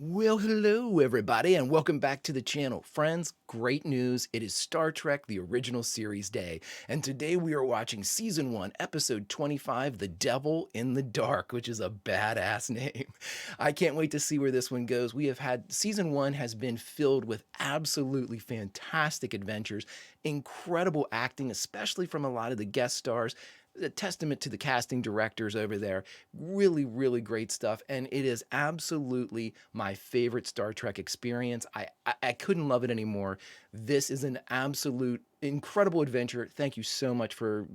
Well, hello everybody, and welcome back to the channel. Friends, great news. It is Star Trek The Original Series Day, and today we are watching Season 1, Episode 25, The Devil in the Dark, which is a badass name. I can't wait to see where this one goes. Season 1 has been filled with absolutely fantastic adventures, incredible acting, especially from a lot of the guest stars, a testament to the casting directors over there. Really, really great stuff. And it is absolutely my favorite Star Trek experience. I couldn't love it anymore. This is an absolute incredible adventure. Thank you so much for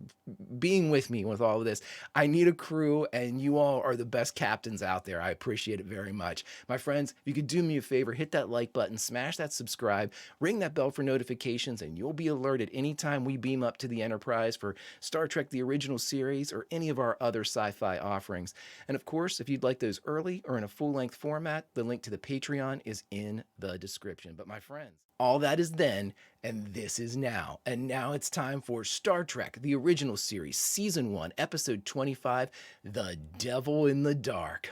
being with me with all of this. I need a crew, and you all are the best captains out there. I appreciate it very much. My friends, if you could do me a favor, hit that like button, smash that subscribe, ring that bell for notifications, and you'll be alerted anytime we beam up to the Enterprise for Star Trek The Original Series or any of our other sci-fi offerings. And of course, if you'd like those early or in a full-length format, the link to the Patreon is in the description. But my friends, all that is then, and this is now. And now it's time for Star Trek, the original series, Season 1, Episode 25, The Devil in the Dark.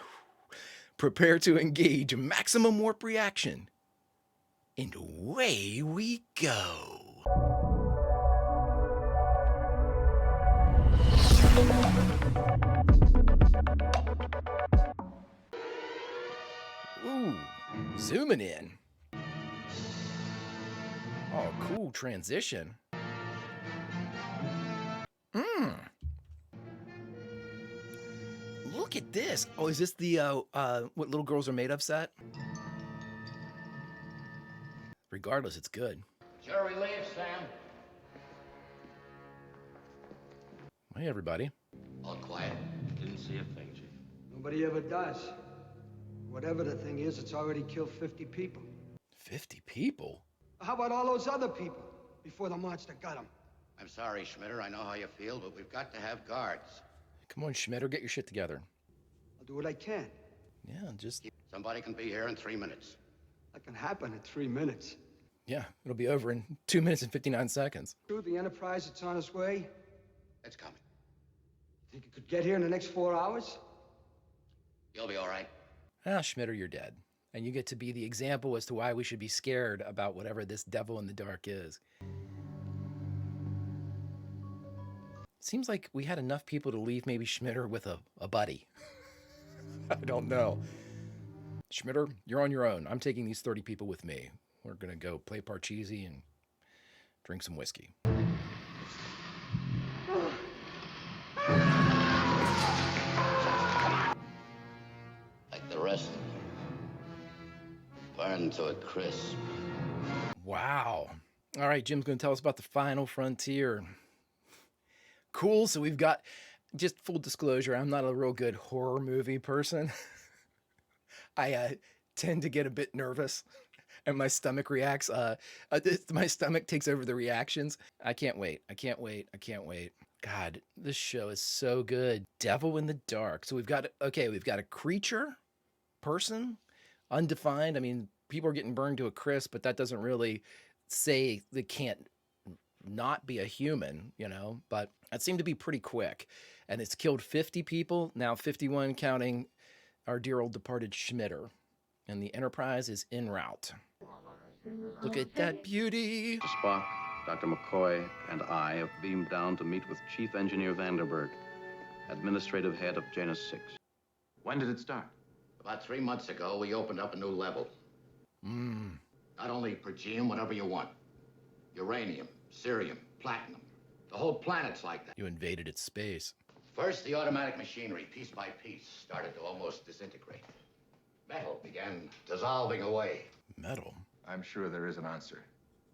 Prepare to engage maximum warp reaction. And away we go. Ooh, zooming in. Oh, cool transition. Look at this. Oh, is this the what little girls are made of set? Regardless, it's good. Sure we leave, Sam? Hey, everybody. All quiet. Didn't see a thing, Chief. Nobody ever does. Whatever the thing is, it's already killed 50 people. 50 people? How about all those other people before the monster got them? I'm sorry, Schmitter. I know how you feel, but we've got to have guards. Come on, Schmitter, get your shit together. I'll do what I can. Yeah, just... Somebody can be here in 3 minutes. That can happen in 3 minutes. Yeah, it'll be over in 2 minutes and 59 seconds. Through the Enterprise, it's on its way. It's coming. Think it could get here in the next 4 hours? You'll be all right. Ah, Schmitter, you're dead. And you get to be the example as to why we should be scared about whatever this devil in the dark is. Seems like we had enough people to leave maybe Schmitter with a buddy. I don't know. Schmitter, you're on your own. I'm taking these 30 people with me. We're going to go play Parcheesi and drink some whiskey. Like the rest of them. Burned to a crisp. Wow. All right, Jim's going to tell us about the final frontier. Cool. So we've got, just full disclosure, I'm not a real good horror movie person. I tend to get a bit nervous and my stomach reacts. My stomach takes over the reactions. I can't wait. I can't wait. I can't wait. God, this show is so good. Devil in the Dark. So we've got a creature, person, undefined. I mean, people are getting burned to a crisp, but that doesn't really say they can't not be a human, you know, but that seemed to be pretty quick. And it's killed 50 people, now 51 counting our dear old departed Schmitter. And the Enterprise is en route. Look at that beauty. Mr. Spock, Dr. McCoy, and I have beamed down to meet with Chief Engineer Vanderberg, administrative head of Janus 6. When did it start? About 3 months ago, we opened up a new level. Not only Pergeum, whatever you want. Uranium, cerium, platinum. The whole planet's like that. You invaded its space. First, the automatic machinery, piece by piece, started to almost disintegrate. Metal began dissolving away. Metal? I'm sure there is an answer.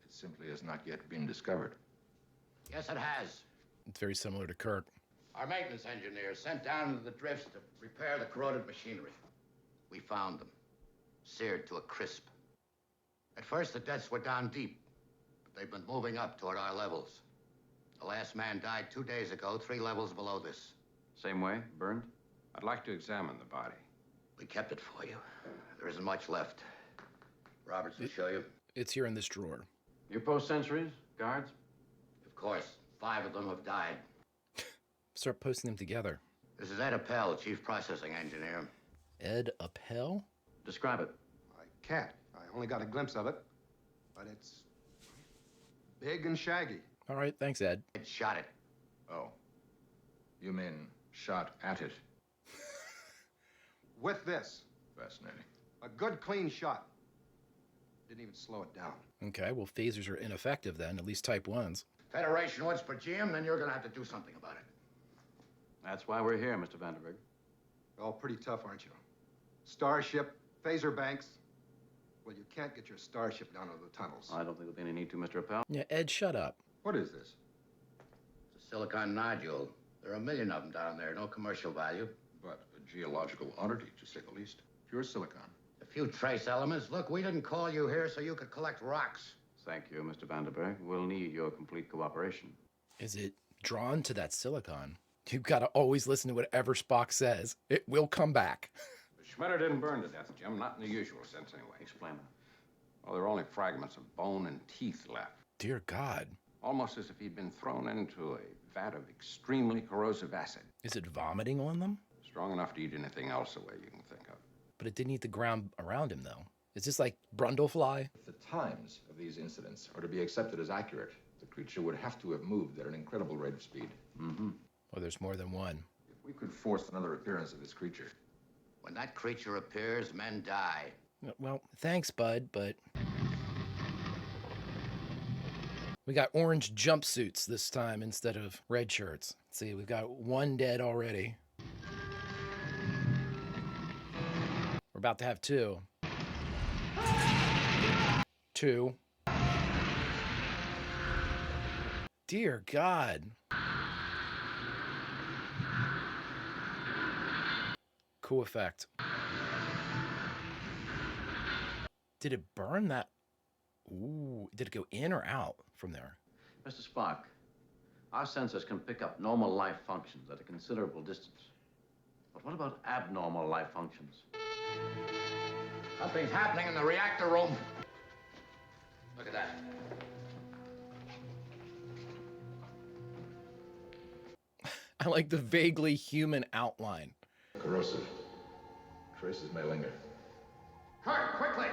It simply has not yet been discovered. Yes, it has. It's very similar to Kirk. Our maintenance engineers sent down into the drifts to repair the corroded machinery. We found them, seared to a crisp. At first, the deaths were down deep, but they've been moving up toward our levels. The last man died 2 days ago, 3 levels below this. Same way, burned? I'd like to examine the body. We kept it for you. There isn't much left. Roberts will show you. It's here in this drawer. You post sentries, guards? Of course, 5 of them have died. Start posting them together. This is Ed Appel, Chief Processing Engineer. Ed Appel? Describe it. cat. I only got a glimpse of it, but it's big and shaggy. All right, thanks, Ed. It shot it. Oh. You mean shot at it? With this. Fascinating. A good, clean shot. Didn't even slow it down. Okay, well, phasers are ineffective then, at least type 1s. Federation wants for GM, then you're gonna have to do something about it. That's why we're here, Mr. Vanderberg. You're all pretty tough, aren't you? Starship, phaser banks. Well, you can't get your starship down into the tunnels. I don't think there'll be any need to, Mr. Appel. Yeah, Ed, shut up. What is this? It's a silicon nodule. There are a million of them down there, no commercial value. But a geological oddity, to say the least. Pure silicon. A few trace elements. Look, we didn't call you here so you could collect rocks. Thank you, Mr. Vanderberg. We'll need your complete cooperation. Is it drawn to that silicon? You've got to always listen to whatever Spock says. It will come back. The Schmetter didn't burn to death, Jim. Not in the usual sense, anyway. Explain that. Well, there are only fragments of bone and teeth left. Dear God. Almost as if he'd been thrown into a vat of extremely corrosive acid. Is it vomiting on them? Strong enough to eat anything else away you can think of. But it didn't eat the ground around him, though. Is this like Brundlefly? If the times of these incidents are to be accepted as accurate, the creature would have to have moved at an incredible rate of speed. Mm-hmm. Or there's more than one. If we could force another appearance of this creature, When that creature appears, men die. Well, thanks, bud, but... We got orange jumpsuits this time instead of red shirts. Let's see, we've got one dead already. We're about to have two. Two. Dear God. Cool effect. Did it burn that? Ooh, did it go in or out from there? Mr. Spock, our sensors can pick up normal life functions at a considerable distance. But what about abnormal life functions? Something's happening in the reactor room. Look at that. I like the vaguely human outline. corrosive. Traces may linger. Kirk, quickly!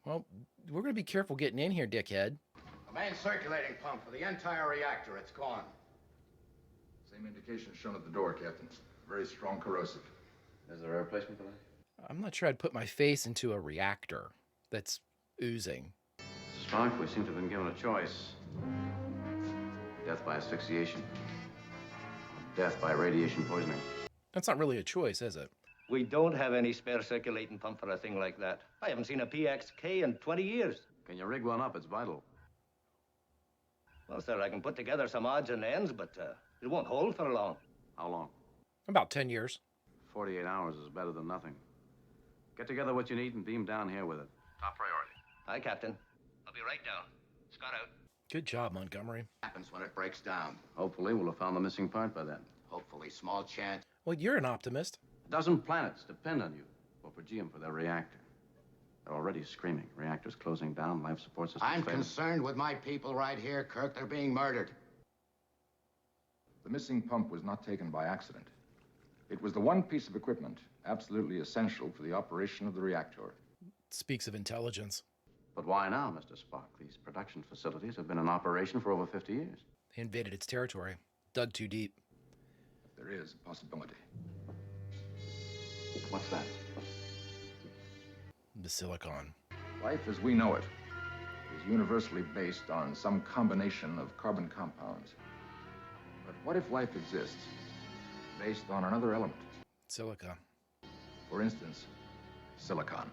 Well, we're going to be careful getting in here, dickhead. The main circulating pump for the entire reactor, it's gone. Same indication shown at the door, Captain. Very strong corrosive. Is there a replacement for that? I'm not sure I'd put my face into a reactor that's oozing. Mr. Spock, we seem to have been given a choice. Death by asphyxiation. Or death by radiation poisoning. That's not really a choice, is it? We don't have any spare circulating pump for a thing like that. I haven't seen a PXK in 20 years. Can you rig one up? It's vital. Well, sir, I can put together some odds and ends, but it won't hold for long. How long? About 10 years. 48 hours is better than nothing. Get together what you need and beam down here with it. Top priority. Hi, Captain. I'll be right down. Scott out. Good job, Montgomery. Happens when it breaks down. Hopefully, we'll have found the missing part by then. Hopefully, small chance. Well, you're an optimist. A dozen planets depend on you, or for GM for their reactor. They're already screaming. Reactors closing down, life support systems I'm failing. concerned with my people right here, Kirk. They're being murdered. The missing pump was not taken by accident. It was the one piece of equipment absolutely essential for the operation of the reactor. Speaks of intelligence. But why now, Mr. Spock? These production facilities have been in operation for over 50 years. They invaded its territory. Dug too deep. But there is a possibility. What's that? The silicon. Life as we know it is universally based on some combination of carbon compounds. But what if life exists based on another element? Silica. For instance, silicon.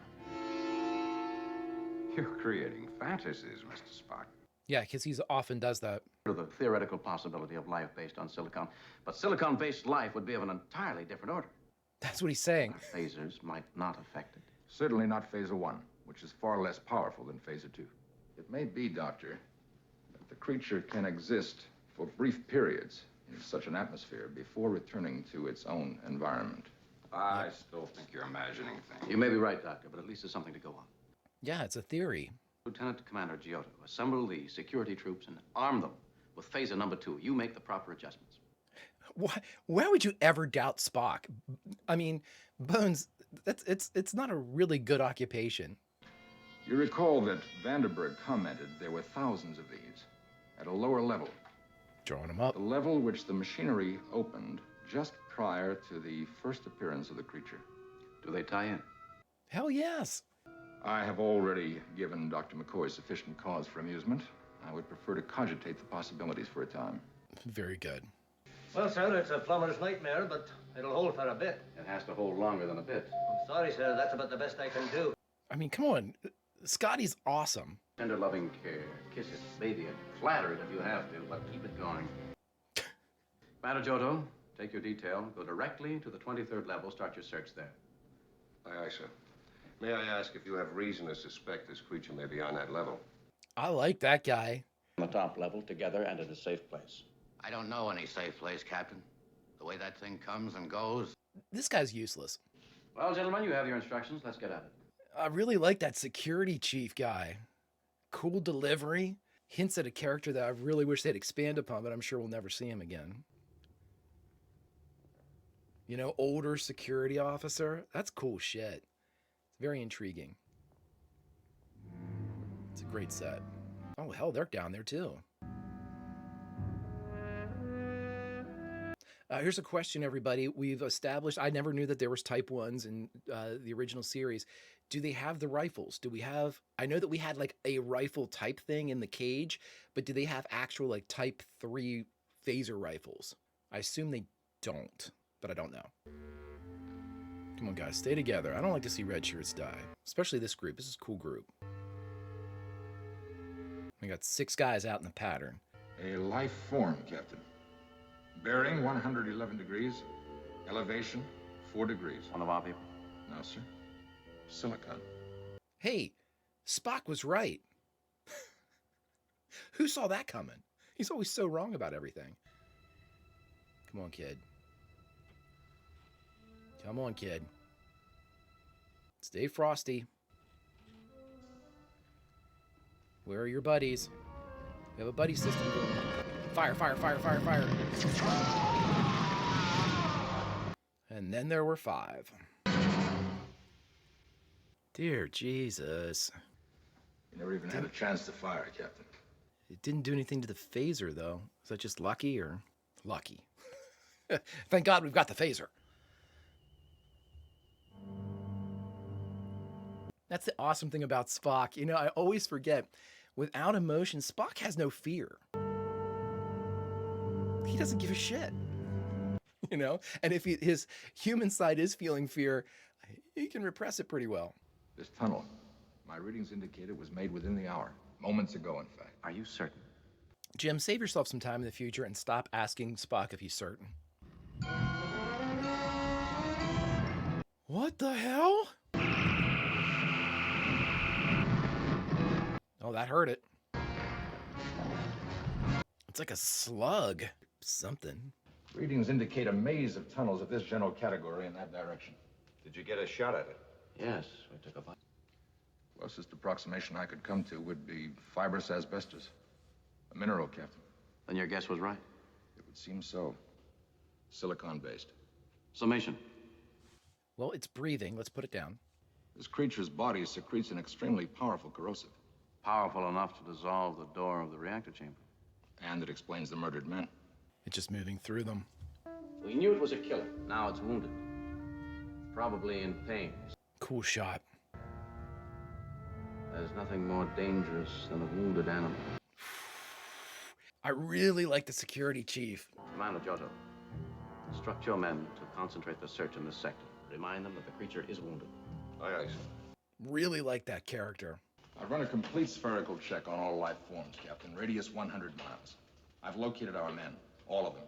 You're creating fantasies, Mr. Spock. Yeah, because he often does that. The theoretical possibility of life based on silicon. But silicon-based life would be of an entirely different order. That's what he's saying. Our phasers might not affect it. Certainly not Phaser 1, which is far less powerful than Phaser 2. It may be, Doctor, that the creature can exist for brief periods in such an atmosphere before returning to its own environment. I still think you're imagining things. You may be right, Doctor, but at least there's something to go on. Yeah, it's a theory. Lieutenant Commander Giotto, assemble the security troops and arm them with phaser number 2. You make the proper adjustments. Why would you ever doubt Spock? I mean, Bones, it's not a really good occupation. You recall that Vandenberg commented there were thousands of these at a lower level. Drawing them up. The level which the machinery opened just prior to the first appearance of the creature. Do they tie in? Hell yes. I have already given Dr. McCoy sufficient cause for amusement. I would prefer to cogitate the possibilities for a time. Very good. Well, sir, it's a plumber's nightmare, but it'll hold for a bit. It has to hold longer than a bit. I'm sorry, sir, that's about the best I can do. I mean, come on. Scotty's awesome. Tender loving care. Kiss it, bathe it, flatter it if you have to, but keep it going. Commander Giotto, take your detail, go directly to the 23rd level, start your search there. Aye, aye, sir. May I ask if you have reason to suspect this creature may be on that level? I like that guy. On the top level, together, and at a safe place. I don't know any safe place, Captain. The way that thing comes and goes. This guy's useless. Well, gentlemen, you have your instructions. Let's get at it. I really like that security chief guy. Cool delivery. Hints at a character that I really wish they'd expand upon, but I'm sure we'll never see him again. You know, older security officer. That's cool shit. It's very intriguing. It's a great set. Oh, hell, they're down there too. Here's a question, everybody. We've established, I never knew that there was Type 1s in the original series. Do they have the rifles? Do we have, I know that we had like a rifle type thing in the cage, but do they have actual like Type 3 phaser rifles? I assume they don't, but I don't know. Come on, guys, stay together. I don't like to see red shirts die, especially this group. This is a cool group. We got 6 guys out in the pattern. A life form, Captain. Bearing 111 degrees. Elevation 4 degrees. One of our people? No, sir. Silicon. Hey, Spock was right. Who saw that coming? He's always so wrong about everything. Come on, kid. Come on, kid. Stay frosty. Where are your buddies? We have a buddy system going. Fire, fire, fire, fire, fire. And then there were 5. Dear Jesus. You never even had a chance to fire, Captain. It didn't do anything to the phaser, though. Is that just lucky or lucky? Thank God we've got the phaser. That's the awesome thing about Spock. You know, I always forget, without emotion, Spock has no fear. He doesn't give a shit. You know? And if his human side is feeling fear, he can repress it pretty well. This tunnel, my readings indicate it was made within the hour. Moments ago, in fact. Are you certain? Jim, save yourself some time in the future and stop asking Spock if he's certain. What the hell? Oh, that hurt it. It's like a slug. Something. Readings indicate a maze of tunnels of this general category in that direction. Did you get a shot at it? Yes, we took a bite. Closest approximation I could come to would be fibrous asbestos. A mineral, Captain. Then your guess was right. It would seem so. Silicon-based. Summation. Well, it's breathing. Let's put it down. This creature's body secretes an extremely powerful corrosive. Powerful enough to dissolve the door of the reactor chamber. And it explains the murdered men. It's just moving through them. We knew it was a killer. Now it's wounded. Probably in pain. Cool shot. There's nothing more dangerous than a wounded animal. I really like the security chief. Commander Giotto, instruct your men to concentrate the search in this sector. Remind them that the creature is wounded. Aye, aye, sir. Really like that character. I've run a complete spherical check on all life forms, Captain. Radius 100 miles. I've located our men, all of them.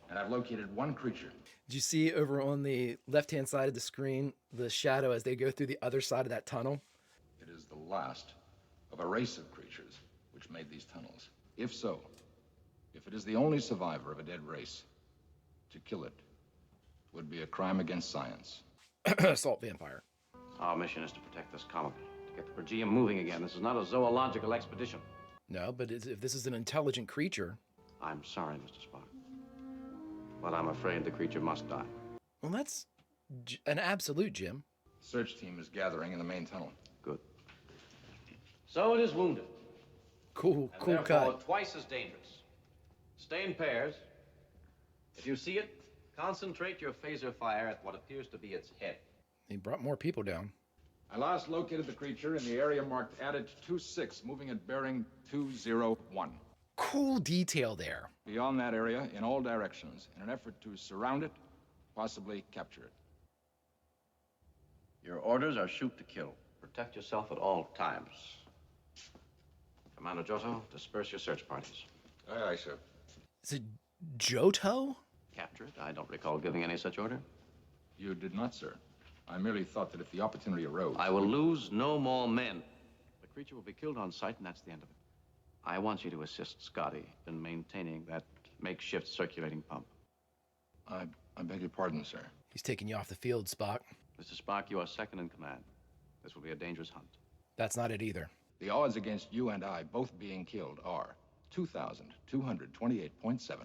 And I've located one creature. Did you see over on the left-hand side of the screen, the shadow as they go through the other side of that tunnel? It is the last of a race of creatures which made these tunnels. If so, if it is the only survivor of a dead race, to kill it would be a crime against science. Assault vampire. Our mission is to protect this colony, to get the Pergeum moving again. This is not a zoological expedition. No, but if this is an intelligent creature... I'm sorry, Mr. Spock. But I'm afraid the creature must die. Well, that's an absolute, Jim. Search team is gathering in the main tunnel. Good. So it is wounded. Cool, And cool therefore cut. twice as dangerous. Stay in pairs. If you see it, concentrate your phaser fire at what appears to be its head. He brought more people down. I last located the creature in the area marked Adage 26, moving at bearing 201. Cool detail there. Beyond that area, in all directions, in an effort to surround it, possibly capture it. Your orders are shoot to kill. Protect yourself at all times. Commander Giotto, disperse your search parties. Aye, aye, sir. Is it Johto? Capture it? I don't recall giving any such order. You did not, sir. I merely thought that if the opportunity arose... I will lose no more men. The creature will be killed on sight, and that's the end of it. I want you to assist Scotty in maintaining that makeshift circulating pump. I beg your pardon, sir. He's taking you off the field, Spock. Mr. Spock, you are second in command. This will be a dangerous hunt. That's not it either. The odds against you and I both being killed are 2,228.7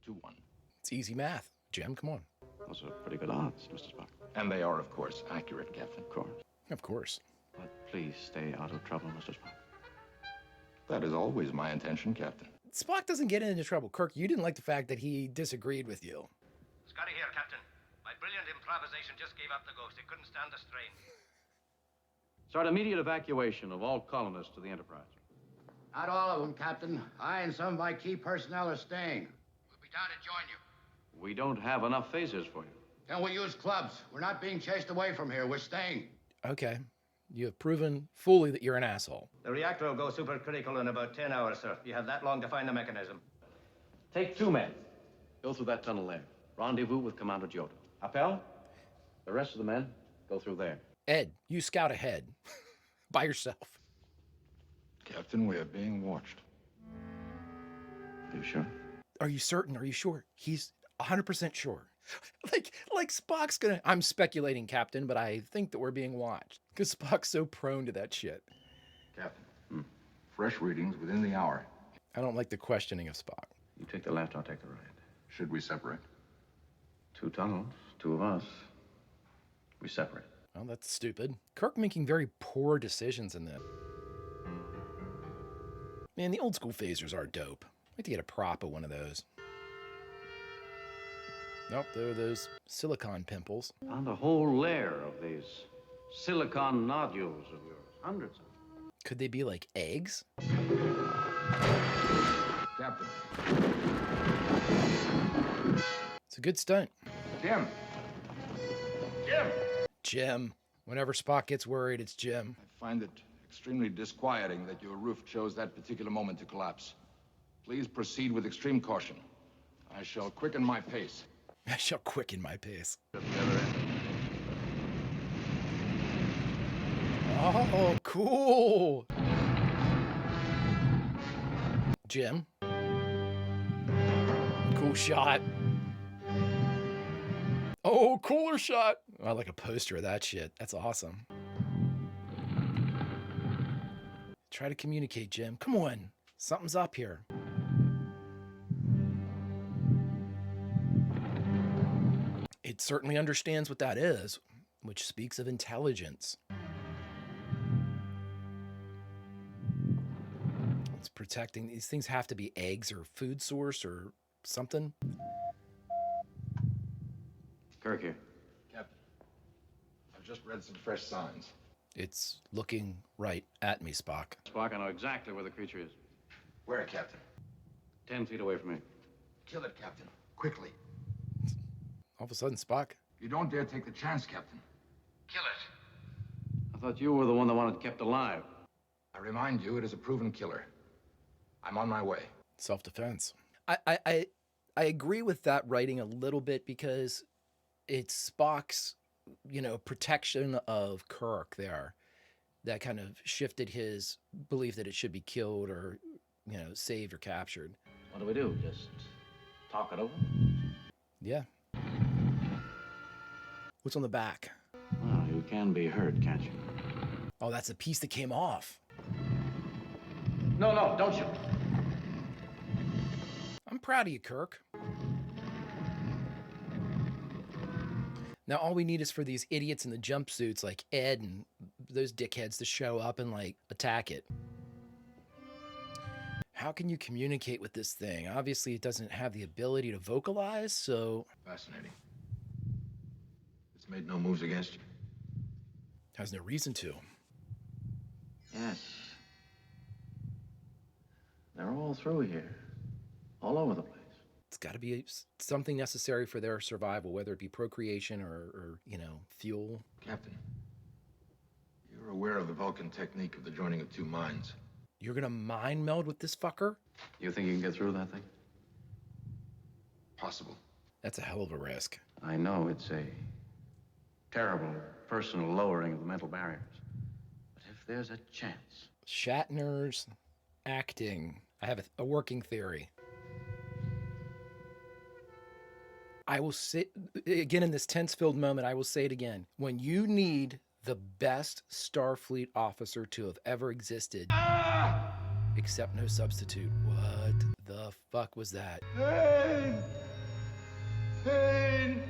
to 1. It's easy math. Jim, come on. Those are pretty good odds, Mr. Spock. And they are, of course, accurate, Captain. Of course. Of course. But please stay out of trouble, Mr. Spock. That is always my intention, Captain. Spock doesn't get into trouble. Kirk, you didn't like the fact that he disagreed with you. Scotty here, Captain. My brilliant improvisation just gave up the ghost. It couldn't stand the strain. Start immediate evacuation of all colonists to the Enterprise. Not all of them, Captain. I and some of my key personnel are staying. We'll be down to join you. We don't have enough phasers for you. Then we'll use clubs. We're not being chased away from here. We're staying. Okay. You have proven fully that you're an asshole. The reactor will go supercritical in about 10 hours, sir. You have that long to find the mechanism. Take 2 men. Go through that tunnel there. Rendezvous with Commander Giotto. Appel, the rest of the men, go through there. Ed, you scout ahead. By yourself. Captain, we are being watched. Are you sure? Are you certain? Are you sure? He's 100% sure. Like Spock's gonna... I'm speculating, Captain, but I think that we're being watched. Because Spock's so prone to that shit. Captain, fresh readings within the hour. I don't like the questioning of Spock. You take the left, I'll take the right. Should we separate? 2 tunnels, 2 of us. We separate. Well, that's stupid. Kirk making very poor decisions in this. Man, the old school phasers are dope. I'd like to get a prop of one of those. Nope, there are those silicon pimples. Found a whole layer of these silicon nodules of yours. Hundreds of them. Could they be like eggs? Captain. It's a good stunt. Jim! Jim! Jim. Whenever Spock gets worried, it's Jim. I find it extremely disquieting that your roof chose that particular moment to collapse. Please proceed with extreme caution. I shall quicken my pace. I shall quicken my pace. Oh, cool. Jim. Cool shot. Oh, cooler shot. I like a poster of that shit. That's awesome. Try to communicate, Jim. Come on. Something's up here. It certainly understands what that is, which speaks of intelligence. It's protecting. These things have to be eggs or food source or something. Kirk here. Captain, I've just read some fresh signs. It's looking right at me, Spock. Spock, I know exactly where the creature is. Where, Captain? 10 feet away from me. Kill it, Captain. Quickly. All of a sudden, Spock. You don't dare take the chance, Captain. Kill it. I thought you were the one that wanted kept alive. I remind you, it is a proven killer. I'm on my way. Self-defense. I agree with that writing a little bit because it's Spock's, protection of Kirk there that kind of shifted his belief that it should be killed or, saved or captured. What do we do? Just talk it over? Yeah. What's on the back? Well, you can be hurt, can't you? Oh, that's the piece that came off. No, don't shoot. I'm proud of you, Kirk. Now all we need is for these idiots in the jumpsuits like Ed and those dickheads to show up and like attack it. How can you communicate with this thing? Obviously it doesn't have the ability to vocalize, so... Fascinating. It's made no moves against you. Has no reason to. Yes. They're all through here. All over the place. It's got to be something necessary for their survival, whether it be procreation or you know, fuel. Captain, you're aware of the Vulcan technique of the joining of two minds. You're gonna mind meld with this fucker? You think you can get through that thing? Possible. That's a hell of a risk. I know it's a terrible personal lowering of the mental barriers. But if there's a chance... Shatner's acting. I have a working theory. I will say, again, in this tense-filled moment, I will say it again. When you need the best Starfleet officer to have ever existed, except no substitute. What the fuck was that? Pain! Pain!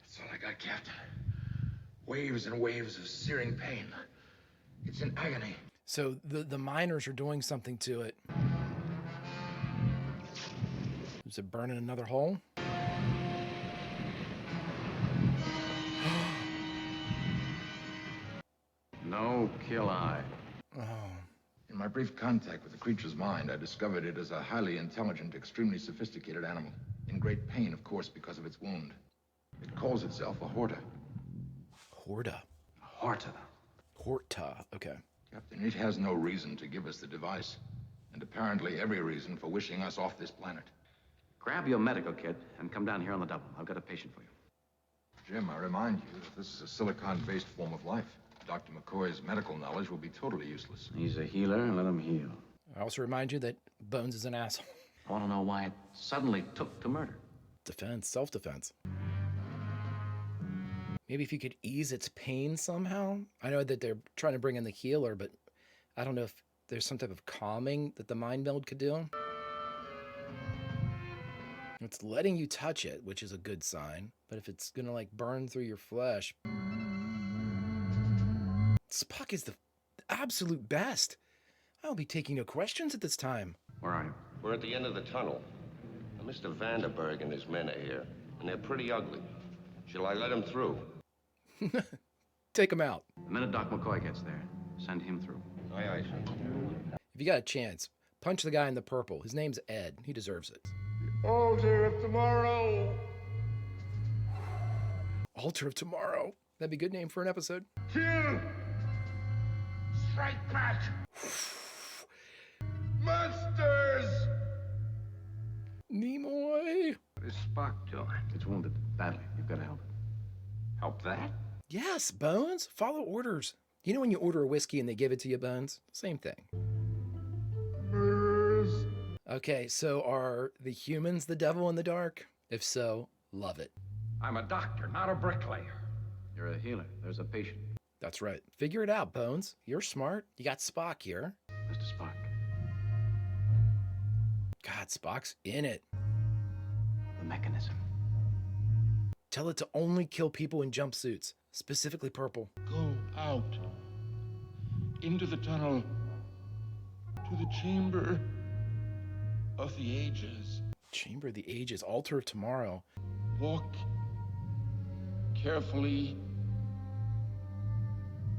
That's all I got, Captain. Waves and waves of searing pain. It's in agony. So the miners are doing something to it. Is it burning another hole? No kill eye. Oh. In my brief contact with the creature's mind, I discovered it as a highly intelligent, extremely sophisticated animal. In great pain, of course, because of its wound. It calls itself a Horta. Horta. Horta. Horta, okay. Captain, it has no reason to give us the device. And apparently every reason for wishing us off this planet. Grab your medical kit and come down here on the double. I've got a patient for you. Jim, I remind you that this is a silicon-based form of life. Dr. McCoy's medical knowledge will be totally useless. He's a healer, let him heal. I also remind you that Bones is an asshole. I want to know why it suddenly took to murder. Defense, self-defense. Maybe if you could ease its pain somehow. I know that they're trying to bring in the healer, but I don't know if there's some type of calming that the mind meld could do. It's letting you touch it, which is a good sign. But if it's gonna like burn through your flesh... Spock is the absolute best. I'll be taking no questions at this time. Where are you? We're at the end of the tunnel. Now, Mr. Vanderberg and his men are here, and they're pretty ugly. Shall I let them through? Take him out. The minute Doc McCoy gets there, send him through. Aye, aye, sir. If you got a chance, punch the guy in the purple. His name's Ed. He deserves it. Altar of tomorrow! Altar of Tomorrow. That'd be a good name for an episode. Kill! Strike back! Monsters! Nimoy. What is Spock doing? It's wounded badly. You've got to help it. Help that? Yes, Bones. Follow orders. You know when you order a whiskey and they give it to you, Bones? Same thing. Murderers! Okay, so are the humans the devil in the dark? If so, love it. I'm a doctor, not a bricklayer. You're a healer. There's a patient. That's right. Figure it out, Bones. You're smart. You got Spock here. Mr. Spock. God, Spock's in it. The mechanism. Tell it to only kill people in jumpsuits, specifically purple. Go out. Into the tunnel. To the chamber of the ages. Chamber of the Ages, Altar of Tomorrow. Walk carefully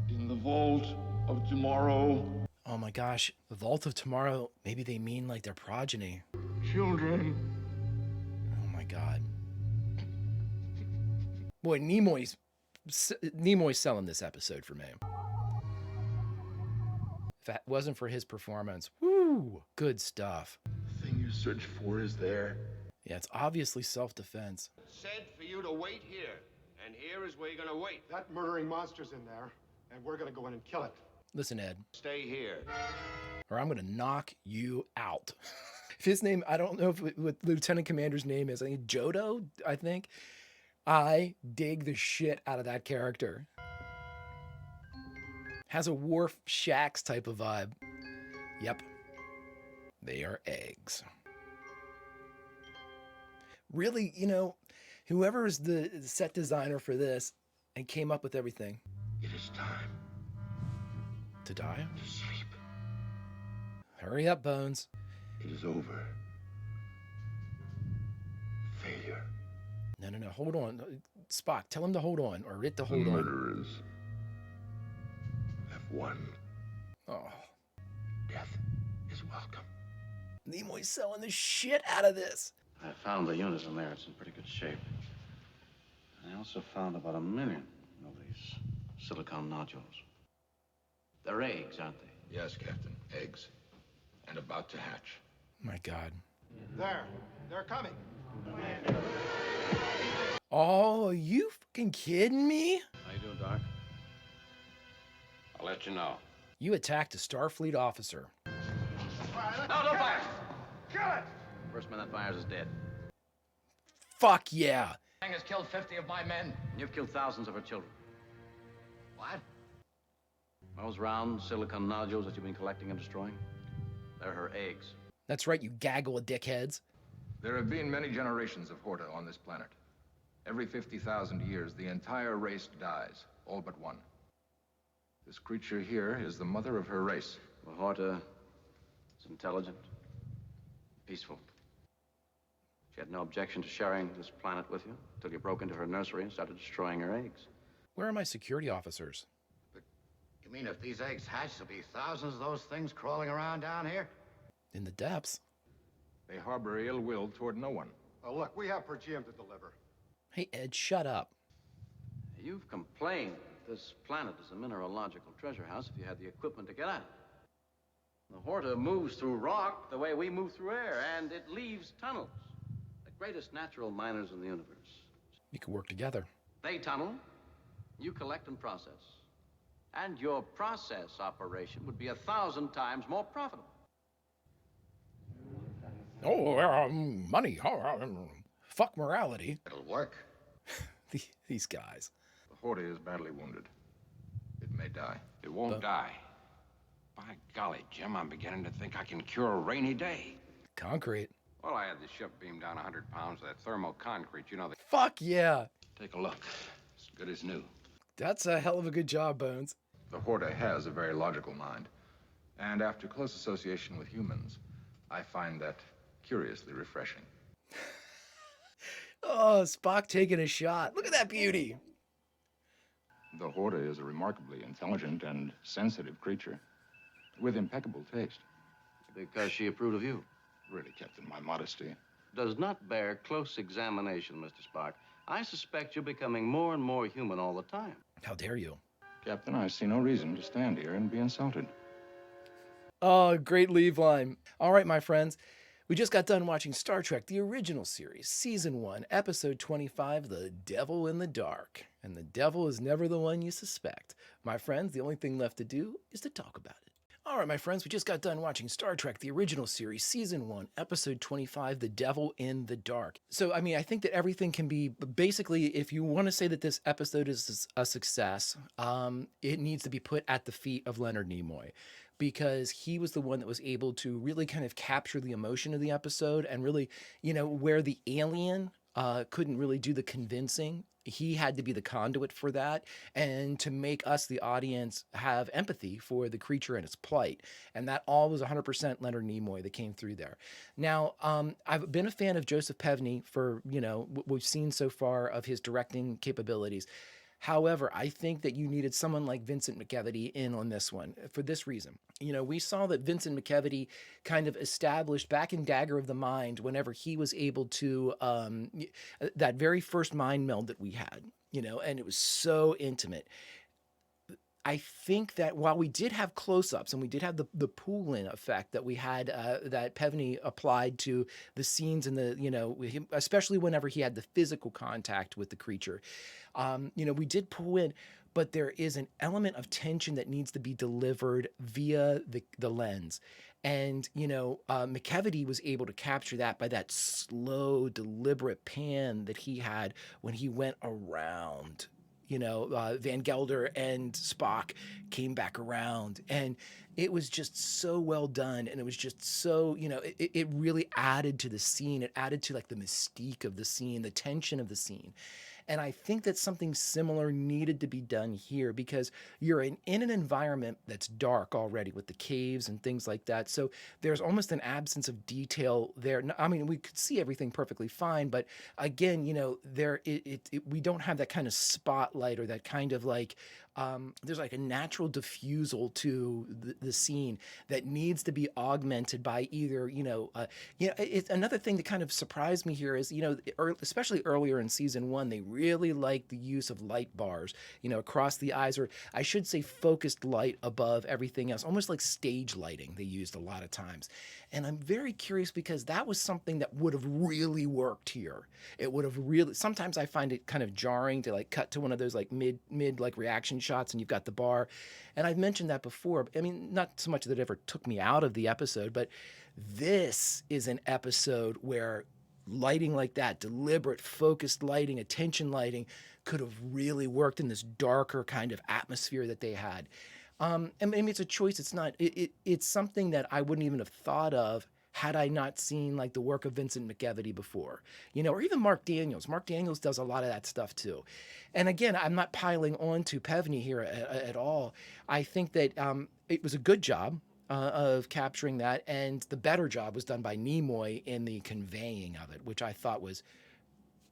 in the vault of tomorrow. Oh my gosh, the Vault of Tomorrow, maybe they mean like their progeny. Children. Oh my god. Boy, Nimoy's selling this episode for me. If it wasn't for his performance, woo, good stuff. The thing you search for is there. Yeah, it's obviously self-defense. Said for you to wait here, and here is where you're gonna wait. That murdering monster's in there, and we're gonna go in and kill it. Listen, Ed, Stay here. or I'm gonna knock you out. If his name, I don't know what Lieutenant Commander's name is. I think Jodo, I think. I dig the shit out of that character. Has a Worf Shax type of vibe. Yep. They are eggs. Really, you know, Whoever is the set designer for this and came up with everything. It is time To die? to sleep. Hurry up, Bones. It is over. Failure. No, hold on. Spock, tell him to hold on, or it to The hold on. murderers have won. Oh, Death is welcome. Nimoy's selling the shit out of this. I found the unit in there. It's in pretty good shape. I also found about 1 million of these silicon nodules. They're eggs, aren't they? Yes, Captain. Eggs. And about to hatch. My God. There. They're coming. Oh, are you fucking kidding me? How you doing, Doc? I'll let you know. You attacked a Starfleet officer. No, don't fire! Kill it! First man that fires is dead. Fuck yeah. Has killed 50 of my men. You've killed thousands of her children. What? Those round silicon nodules that you've been collecting and destroying, they're her eggs. That's right, you gaggle of dickheads. There have been many generations of Horta on this planet. Every 50,000 years, the entire race dies, all but one. This creature here is the mother of her race. Well, Horta is intelligent, peaceful. She had no objection to sharing this planet with you until you broke into her nursery and started destroying her eggs. Where are my security officers? You mean if these eggs hatch, there'll be thousands of those things crawling around down here? In the depths. They harbor ill will toward no one. Oh, look, we have per diem to deliver. Hey, Ed, shut up. You've complained that this planet is a mineralogical treasure house if you had the equipment to get at it. The Horta moves through rock the way we move through air, and it leaves tunnels. The greatest natural miners in the universe. You could work together. They tunnel, you collect and process. And your process operation would be 1,000 times more profitable. Oh, money. Fuck morality. It'll work. These guys. The Horta is badly wounded. It may die. It won't die. By golly, Jim, I'm beginning to think I can cure a rainy day. Concrete. Well, I had the ship beam down 100 pounds of that thermoconcrete, you know. Fuck yeah. Take a look. It's good as new. That's a hell of a good job, Bones. The Horta has a very logical mind. And after close association with humans, I find that curiously refreshing. Oh, Spock taking a shot. Look at that beauty. The Horta is a remarkably intelligent and sensitive creature with impeccable taste. Because she approved of you. Really, Captain, my modesty. Does not bear close examination, Mr. Spock. I suspect you're becoming more and more human all the time. How dare you? Captain, I see no reason to stand here and be insulted. Oh, great leave line. All right, my friends. We just got done watching Star Trek, the original series, Season 1, Episode 25, The Devil in the Dark. And the devil is never the one you suspect. My friends, the only thing left to do is to talk about it. All right, my friends, we just got done watching Star Trek, the original series, Season 1, Episode 25, The Devil in the Dark. So, I mean, I think that everything can be, basically, if you want to say that this episode is a success, it needs to be put at the feet of Leonard Nimoy, because he was the one that was able to really kind of capture the emotion of the episode, and really, you know, where the alien couldn't really do the convincing, he had to be the conduit for that, and to make us, the audience, have empathy for the creature and its plight. And that all was 100% Leonard Nimoy that came through there. Now, I've been a fan of Joseph Pevney for, you know, what we've seen so far of his directing capabilities. However, I think that you needed someone like Vincent McKevity in on this one for this reason. You know, we saw that Vincent McKevity kind of established back in Dagger of the Mind, whenever he was able to, that very first mind meld that we had, you know, and it was so intimate. I think that while we did have close-ups and we did have the pull-in effect that we had, that Pevney applied to the scenes and the, you know, especially whenever he had the physical contact with the creature, you know, we did pull in, but there is an element of tension that needs to be delivered via the lens. And, you know, McKevity was able to capture that by that slow, deliberate pan that he had when he went around Van Gelder and Spock came back around, and it was just so well done, and it was just so, it really added to the scene. It added to like the mystique of the scene, the tension of the scene. And I think that something similar needed to be done here, because you're in an environment that's dark already with the caves and things like that. So there's almost an absence of detail there. I mean, we could see everything perfectly fine, but again, we don't have that kind of spotlight, or that kind of like, there's like a natural diffusal to the scene that needs to be augmented by either, it's another thing that kind of surprised me here is, especially earlier in season one, they really like the use of light bars, across the eyes, or I should say focused light above everything else, almost like stage lighting they used a lot of times. And I'm very curious, because that was something that would have really worked here. It would have really, sometimes I find it kind of jarring to like cut to one of those like mid like reaction shots and you've got the bar. And I've mentioned that before. I mean, not so much that it ever took me out of the episode, but this is an episode where lighting like that, deliberate, focused lighting, attention lighting, could have really worked in this darker kind of atmosphere that they had. And maybe it's a choice. It's not. It's something that I wouldn't even have thought of had I not seen like the work of Vincent McEvity before, or even Mark Daniels. Mark Daniels does a lot of that stuff too. And again, I'm not piling on to Pevney here at all. I think that it was a good job of capturing that, and the better job was done by Nimoy in the conveying of it, which I thought was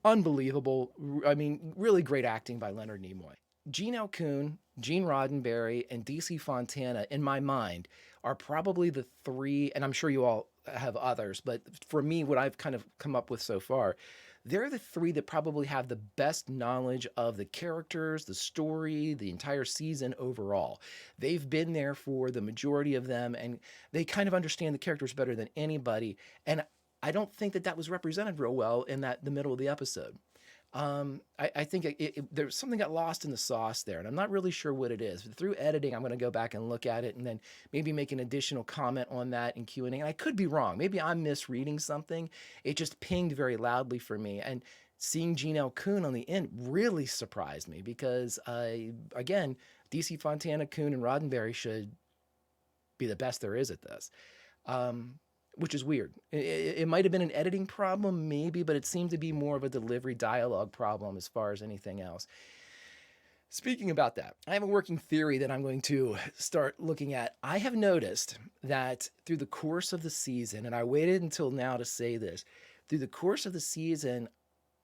unbelievable. I mean, really great acting by Leonard Nimoy. Gene Alcoon, Gene Roddenberry, and DC Fontana, in my mind, are probably the three, and I'm sure you all have others, but for me, what I've kind of come up with so far, they're the three that probably have the best knowledge of the characters, the story, the entire season overall. They've been there for the majority of them, and they kind of understand the characters better than anybody. And I don't think that was represented real well in the middle of the episode. I think there's something got lost in the sauce there, and I'm not really sure what it is. Through editing, I'm going to go back and look at it, and then maybe make an additional comment on that in Q&A. And I could be wrong. Maybe I'm misreading something. It just pinged very loudly for me. And seeing Gene Alcoon on the end really surprised me, because, again, DC Fontana, Coon, and Roddenberry should be the best there is at this. Which is weird. It might have been an editing problem, maybe, but it seemed to be more of a delivery dialogue problem as far as anything else. Speaking about that, I have a working theory that I'm going to start looking at. I have noticed that through the course of the season, and I waited until now to say this, through the course of the season,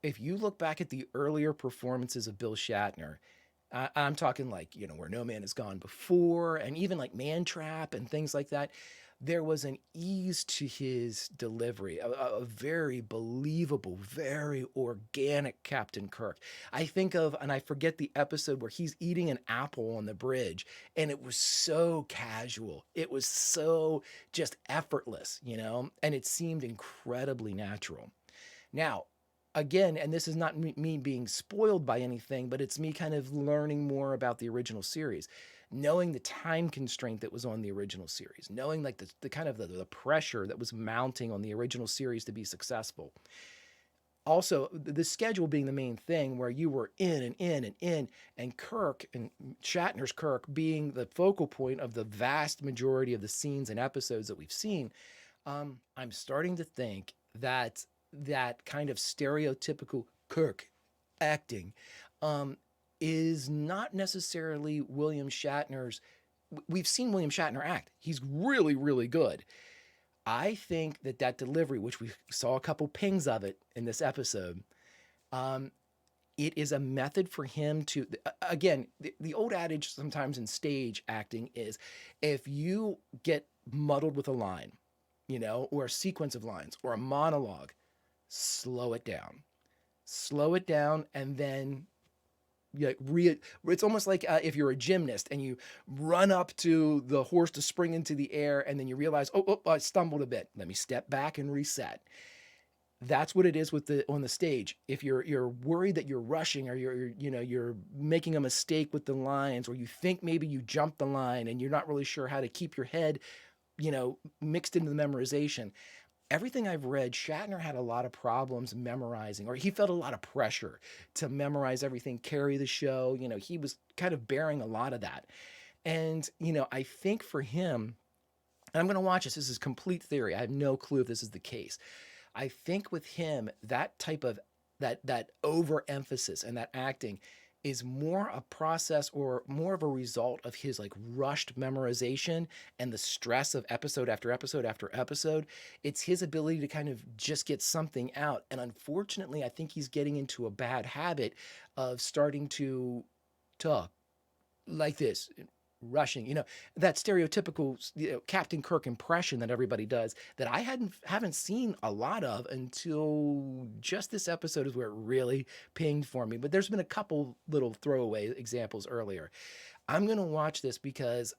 if you look back at the earlier performances of Bill Shatner, I'm talking like, Where No Man Has Gone Before, and even like Man Trap and things like that, there was an ease to his delivery, a very believable, very organic Captain Kirk. I think of, and I forget the episode where he's eating an apple on the bridge, and it was so casual. It was so just effortless, and it seemed incredibly natural. Now, again, and this is not me being spoiled by anything, but it's me kind of learning more about the original series, knowing the time constraint that was on the original series, knowing like the kind of the pressure that was mounting on the original series to be successful. Also, the schedule being the main thing, where you were in and in and in, and Kirk, and Shatner's Kirk, being the focal point of the vast majority of the scenes and episodes that we've seen. I'm starting to think that kind of stereotypical Kirk acting is not necessarily William Shatner's. We've seen William Shatner act. He's really, really good. I think that delivery, which we saw a couple pings of it in this episode, it is a method for him to, again, the old adage sometimes in stage acting is, if you get muddled with a line, or a sequence of lines, or a monologue, slow it down. Slow it down, and then it's almost like if you're a gymnast and you run up to the horse to spring into the air, and then you realize, oh, I stumbled a bit. Let me step back and reset. That's what it is on the stage. If you're worried that you're rushing, or you're making a mistake with the lines, or you think maybe you jumped the line and you're not really sure how to keep your head, mixed into the memorization, everything I've read, Shatner had a lot of problems memorizing, or he felt a lot of pressure to memorize everything, carry the show. He was kind of bearing a lot of that. And, I think for him, and I'm going to watch this. This is complete theory. I have no clue if this is the case. I think with him, that type of that overemphasis and that acting is more a process or more of a result of his like rushed memorization and the stress of episode after episode after episode. It's his ability to kind of just get something out. And unfortunately, I think he's getting into a bad habit of starting to talk like this, rushing, that stereotypical, Captain Kirk impression that everybody does, that I haven't seen a lot of until just this episode is where it really pinged for me. But there's been a couple little throwaway examples earlier. I'm going to watch this because,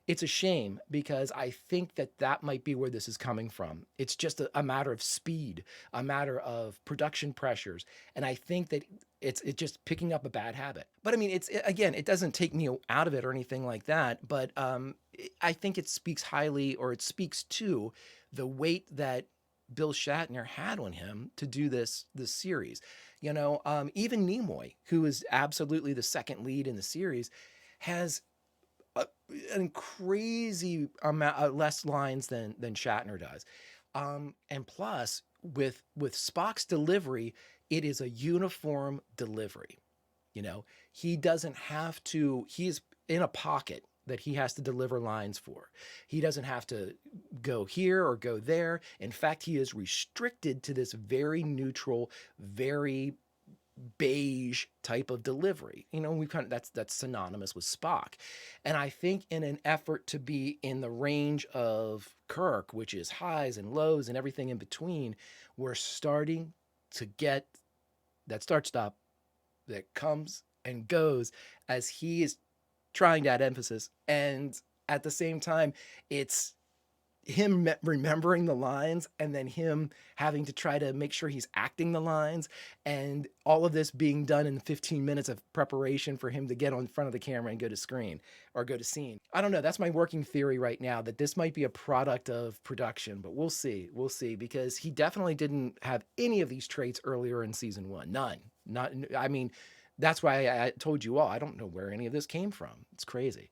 it's a shame, because I think that might be where this is coming from. It's just a matter of speed, a matter of production pressures. And I think that it's just picking up a bad habit. But I mean, again, it doesn't take me out of it or anything like that. But I think it speaks highly, or it speaks to the weight that Bill Shatner had on him to do this series. Even Nimoy, who is absolutely the second lead in the series, has a crazy amount less lines than Shatner does. And plus, with Spock's delivery, it is a uniform delivery. He doesn't have to. He's in a pocket that he has to deliver lines for. He doesn't have to go here or go there. In fact, he is restricted to this very neutral, very beige type of delivery. We that's synonymous with Spock. And I think in an effort to be in the range of Kirk, which is highs and lows and everything in between, we're starting to get that start stop that comes and goes as he is trying to add emphasis. And at the same time, it's him remembering the lines and then him having to try to make sure he's acting the lines, and all of this being done in 15 minutes of preparation for him to get on front of the camera and go to screen or go to scene. I don't know. That's my working theory right now, that this might be a product of production, but we'll see. We'll see, because he definitely didn't have any of these traits earlier in season 1. None. Not, I mean, that's why I told you all, I don't know where any of this came from. It's crazy.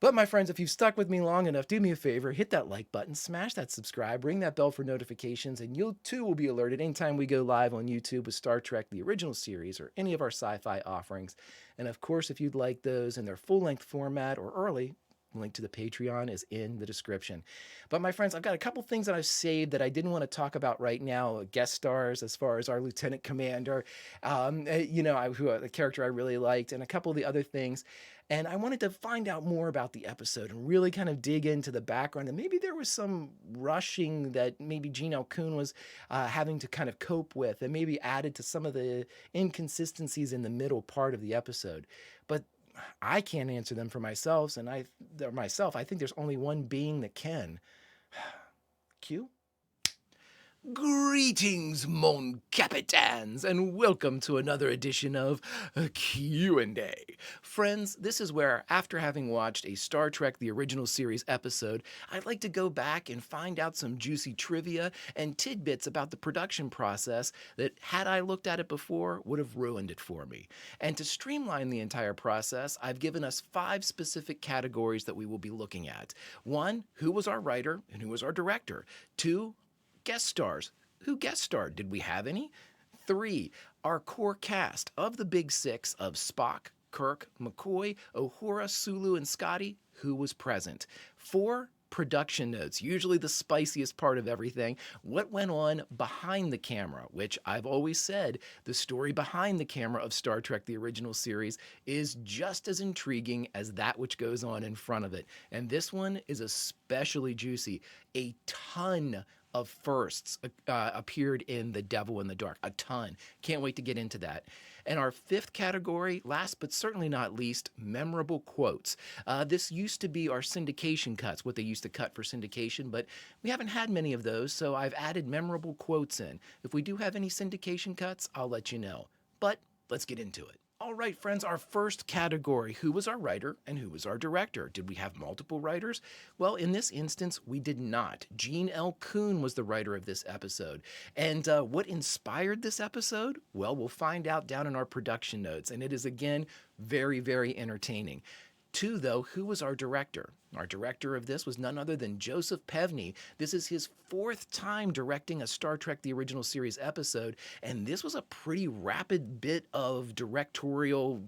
But my friends, if you've stuck with me long enough, do me a favor, hit that like button, smash that subscribe, ring that bell for notifications, and you too will be alerted anytime we go live on YouTube with Star Trek, the original series, or any of our sci-fi offerings. And of course, if you'd like those in their full-length format or early, link to the Patreon is in the description. But my friends, I've got a couple things that I've saved that I didn't want to talk about right now. Guest stars, as far as our Lieutenant Commander, the character I really liked, and a couple of the other things. And I wanted to find out more about the episode and really kind of dig into the background. And maybe there was some rushing that maybe Gene L. Kuhn was having to kind of cope with, and maybe added to some of the inconsistencies in the middle part of the episode. But I can't answer them for myself, and I think there's only one being that can. Q? Greetings, mon capitans, and welcome to another edition of Q&A. Friends, this is where, after having watched a Star Trek The Original Series episode, I'd like to go back and find out some juicy trivia and tidbits about the production process that, had I looked at it before, would have ruined it for me. And to streamline the entire process, I've given us 5 specific categories that we will be looking at. 1, who was our writer and who was our director? 2, guest stars. Who guest starred? Did we have any? 3, our core cast of the big 6 of Spock, Kirk, McCoy, Uhura, Sulu, and Scotty. Who was present? 4, production notes, usually the spiciest part of everything. What went on behind the camera, which I've always said, the story behind the camera of Star Trek The Original Series is just as intriguing as that which goes on in front of it. And this one is especially juicy. A ton of firsts appeared in The Devil in the Dark. A ton. Can't wait to get into that. And our 5th category, last but certainly not least, memorable quotes. This used to be our syndication cuts, what they used to cut for syndication, but we haven't had many of those, so I've added memorable quotes in. If we do have any syndication cuts, I'll let you know. But let's get into it. All right, friends, our first category, who was our writer and who was our director? Did we have multiple writers? Well, in this instance, we did not. Gene L. Kuhn was the writer of this episode. And what inspired this episode? Well, we'll find out down in our production notes. And it is, again, very, very entertaining. Two, though, who was our director? Our director of this was none other than Joseph Pevney. This is his fourth time directing a Star Trek The Original Series episode, and this was a pretty rapid bit of directorial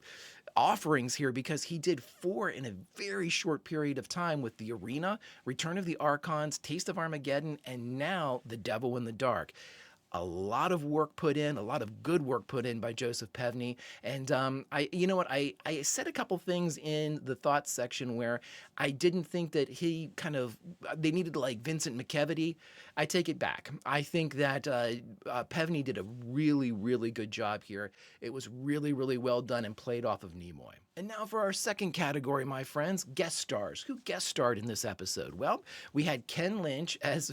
offerings here because he did 4 in a very short period of time with The Arena, Return of the Archons, Taste of Armageddon, and now The Devil in the Dark. A lot of work put in, a lot of good work put in by Joseph Pevney. And I said a couple things in the thoughts section where I didn't think that they needed like Vincent McKevity. I take it back. I think that Pevney did a really, really good job here. It was really, really well done and played off of Nimoy. And now for our second category, my friends, guest stars. Who guest starred in this episode? Well, we had Ken Lynch as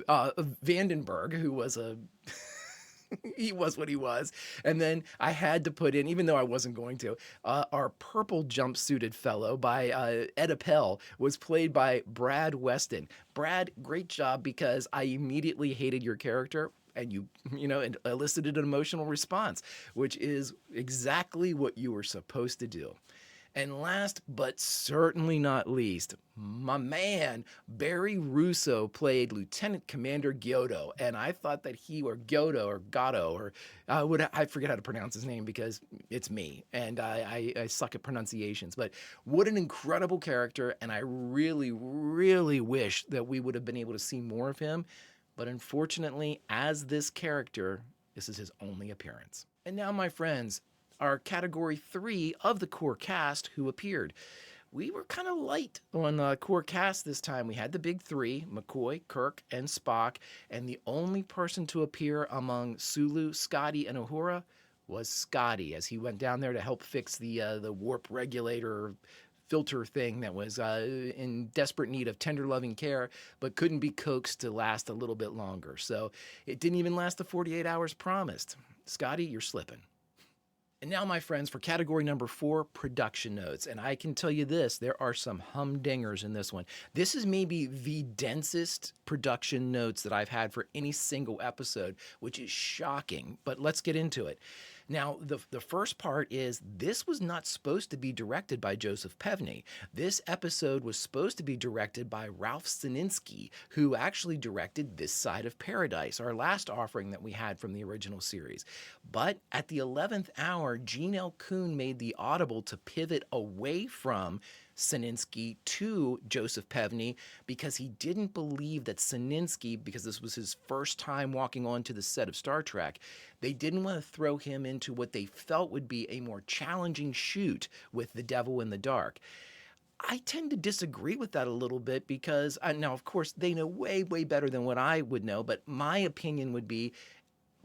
Vandenberg, who was he was what he was. And then I had to put in, even though I wasn't going to, our purple jumpsuited fellow by Ed Appel was played by Brad Weston. Brad, great job because I immediately hated your character. And you elicited an emotional response, which is exactly what you were supposed to do. And last but certainly not least, my man, Barry Russo played Lieutenant Commander Gyoto. And I thought that I forget how to pronounce his name because it's me and I suck at pronunciations. But what an incredible character. And I really, really wish that we would have been able to see more of him. But unfortunately, as this character, this is his only appearance. And now, my friends, our category 3 of the core cast who appeared. We were kind of light on the core cast this time. We had the big 3, McCoy, Kirk, and Spock, and the only person to appear among Sulu, Scotty, and Uhura was Scotty, as he went down there to help fix the warp regulator filter thing that was in desperate need of tender loving care, but couldn't be coaxed to last a little bit longer. So it didn't even last the 48 hours promised. Scotty, you're slipping. And now, my friends, for category number 4, production notes. And I can tell you this, there are some humdingers in this one. This is maybe the densest production notes that I've had for any single episode, which is shocking, but let's get into it. Now, the first part is this was not supposed to be directed by Joseph Pevney. This episode was supposed to be directed by Ralph Sininsky, who actually directed This Side of Paradise, our last offering that we had from the original series. But at the 11th hour, Gene L. Kuhn made the audible to pivot away from Sininsky to Joseph Pevney because he didn't believe that Sininsky, because this was his first time walking onto the set of Star Trek, they didn't want to throw him into what they felt would be a more challenging shoot with The Devil in the Dark. I tend to disagree with that a little bit because, now, of course, they know way, way better than what I would know, but my opinion would be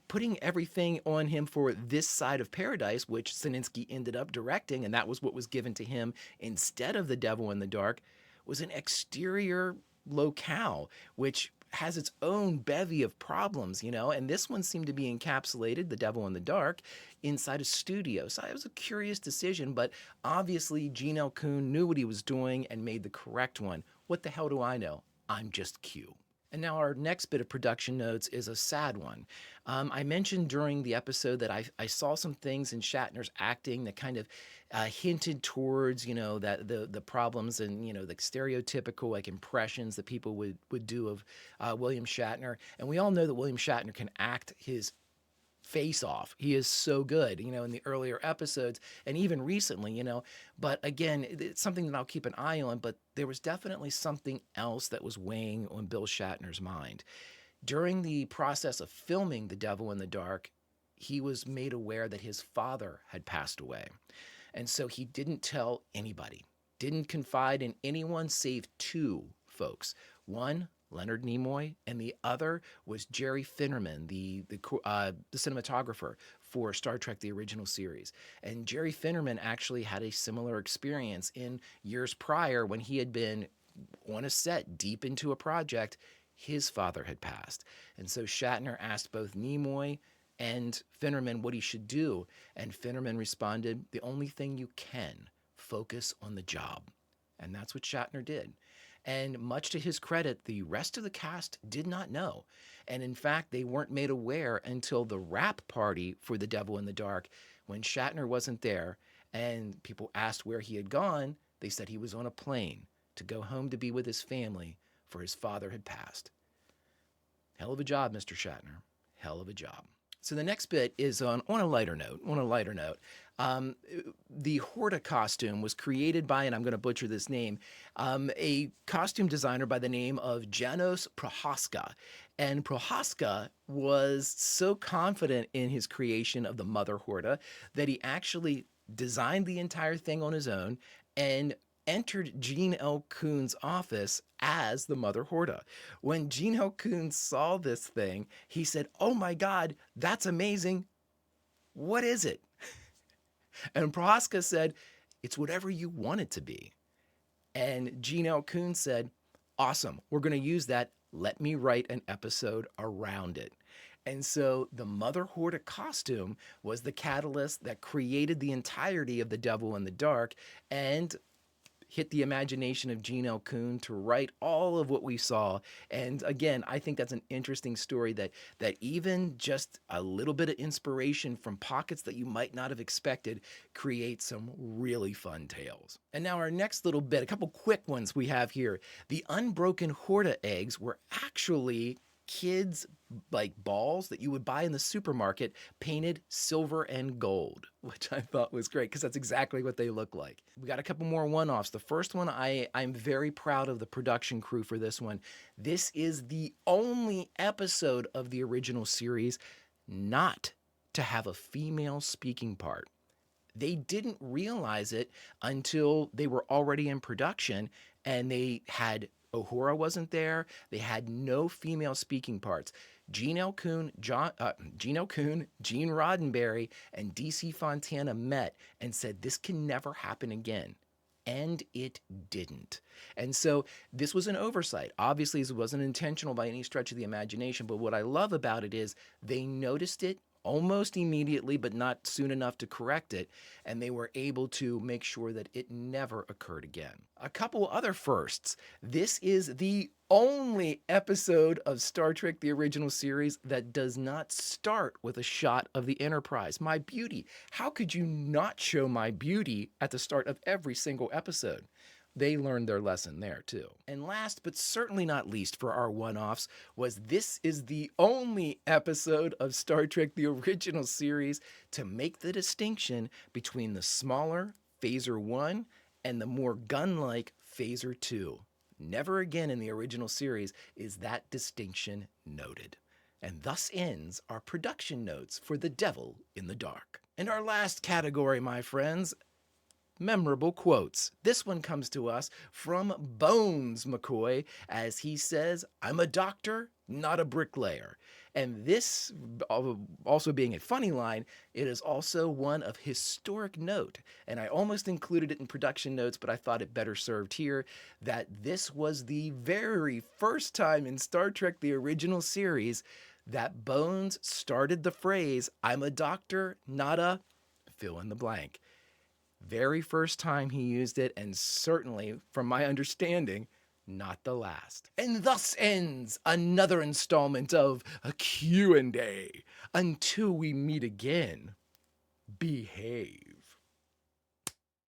putting everything on him for This Side of Paradise, which Sininsky ended up directing, and that was what was given to him instead of The Devil in the Dark, was an exterior locale, which has its own bevy of problems, and this one seemed to be encapsulated, The Devil in the Dark, inside a studio. So it was a curious decision, but obviously Gene L. Kuhn knew what he was doing and made the correct one. What the hell do I know? I'm just Q. And now our next bit of production notes is a sad one. I mentioned during the episode that I saw some things in Shatner's acting that kind of hinted towards, that the problems and, the stereotypical like impressions that people would do of William Shatner. And we all know that William Shatner can act his face off. He is so good, in the earlier episodes and even recently, but again, it's something that I'll keep an eye on, but there was definitely something else that was weighing on Bill Shatner's mind. During the process of filming The Devil in the Dark, he was made aware that his father had passed away. And so he didn't tell anybody, didn't confide in anyone save 2 folks. One, Leonard Nimoy, and the other was Jerry Finnerman, the cinematographer for Star Trek The Original Series. And Jerry Finnerman actually had a similar experience in years prior when he had been on a set deep into a project. His father had passed. And so Shatner asked both Nimoy and Finnerman what he should do. And Finnerman responded, the only thing you can, focus on the job. And that's what Shatner did. And much to his credit, the rest of the cast did not know. And in fact, they weren't made aware until the wrap party for The Devil in the Dark, when Shatner wasn't there and people asked where he had gone. They said he was on a plane to go home to be with his family, for his father had passed. Hell of a job, Mr. Shatner. Hell of a job. So the next bit is on a lighter note. The Horta costume was created by, and I'm going to butcher this name, a costume designer by the name of Janos Prohaska. And Prohaska was so confident in his creation of the Mother Horta that he actually designed the entire thing on his own and entered Gene L. Kuhn's office as the Mother Horta. When Gene L. Kuhn saw this thing, he said, "Oh my God, that's amazing. What is it?" And Prohaska said, "It's whatever you want it to be." And Gene L. Kuhn said, "Awesome, we're going to use that. Let me write an episode around it." And so the Mother Horta costume was the catalyst that created the entirety of The Devil in the Dark and hit the imagination of Gene L. Kuhn to write all of what we saw. And again, I think that's an interesting story that even just a little bit of inspiration from pockets that you might not have expected creates some really fun tales. And now our next little bit, a couple quick ones we have here. The unbroken Horta eggs were actually kids' like balls that you would buy in the supermarket painted silver and gold, which I thought was great because that's exactly what they look like. We got a couple more one-offs. The first one, I'm very proud of the production crew for this one. This is the only episode of the original series not to have a female speaking part. They didn't realize it until they were already in production, and they had Uhura wasn't there. They had no female speaking parts. Gene L. Kuhn, Gene Roddenberry, and DC Fontana met and said, this can never happen again. And it didn't. And so this was an oversight. Obviously, this wasn't intentional by any stretch of the imagination, but what I love about it is they noticed it almost immediately, but not soon enough to correct it, and they were able to make sure that it never occurred again. A couple other firsts. This is the only episode of Star Trek, the original series, that does not start with a shot of the Enterprise. My beauty. How could you not show my beauty at the start of every single episode? They learned their lesson there too. And last but certainly not least for our one-offs was this is the only episode of Star Trek the original series to make the distinction between the smaller Phaser 1 and the more gun-like Phaser 2. Never again in the original series is that distinction noted. And thus ends our production notes for The Devil in the Dark. And our last category, my friends, memorable quotes. This one comes to us from Bones McCoy as he says, "I'm a doctor, not a bricklayer." And this, also being a funny line, it is also one of historic note. And I almost included it in production notes, but I thought it better served here, that this was the very first time in Star Trek, the original series, that Bones started the phrase, "I'm a doctor, not a," fill in the blank. Very first time he used it, and certainly, from my understanding, not the last. And thus ends another installment of a Q&A. Until we meet again, behave.